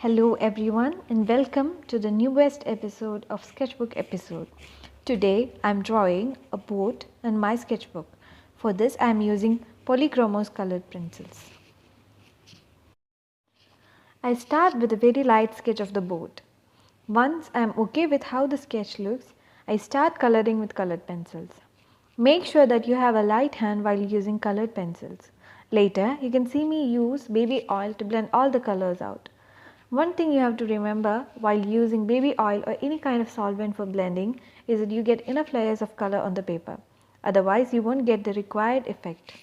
Hello everyone and welcome to the newest episode of Sketchbook episode. Today I am drawing a boat in my sketchbook. For this I am using polychromos colored pencils. I start with a very light sketch of the boat. Once I am okay with how the sketch looks, I start coloring with colored pencils. Make sure that you have a light hand while using colored pencils. Later you can see me use baby oil to blend all the colors out. One thing you have to remember while using baby oil or any kind of solvent for blending is that you get enough layers of color on the paper. Otherwise you won't get the required effect.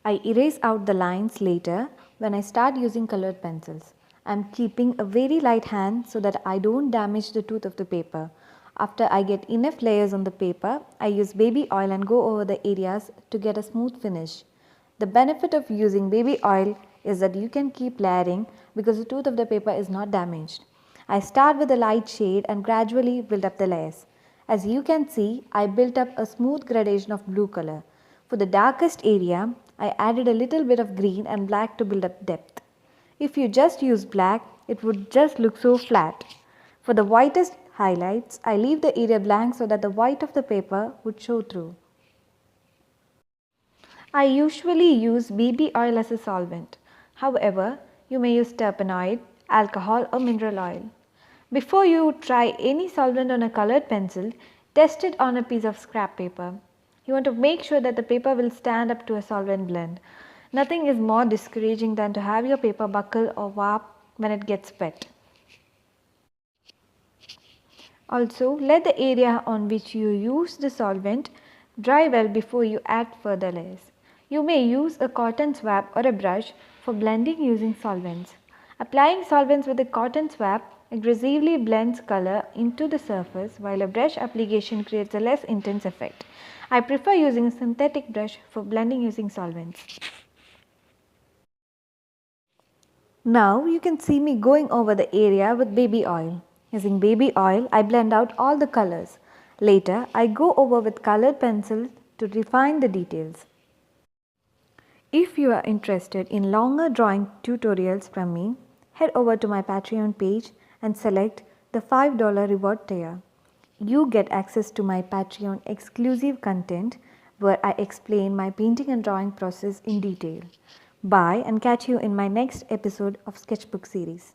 I erase out the lines later when I start using colored pencils. I am keeping a very light hand so that I don't damage the tooth of the paper. After I get enough layers on the paper, I use baby oil and go over the areas to get a smooth finish. The benefit of using baby oil is that you can keep layering because the tooth of the paper is not damaged. I start with a light shade and gradually build up the layers. As you can see, I built up a smooth gradation of blue color. For the darkest area, I added a little bit of green and black to build up depth. If you just use black, it would just look so flat. For the whitest highlights, I leave the area blank so that the white of the paper would show through. I usually use baby oil as a solvent. However, you may use terpenoid, alcohol or mineral oil. Before you try any solvent on a colored pencil, test it on a piece of scrap paper. You want to make sure that the paper will stand up to a solvent blend. Nothing is more discouraging than to have your paper buckle or warp when it gets wet. Also, let the area on which you use the solvent dry well before you add further layers. You may use a cotton swab or a brush for blending using solvents. Applying solvents with a cotton swab aggressively blends color into the surface while a brush application creates a less intense effect. I prefer using a synthetic brush for blending using solvents. Now you can see me going over the area with baby oil. Using baby oil, I blend out all the colors. Later, I go over with colored pencils to refine the details. If you are interested in longer drawing tutorials from me, head over to my Patreon page and select the $5 reward tier. You get access to my Patreon exclusive content where I explain my painting and drawing process in detail. Bye and catch you in my next episode of Sketchbook series.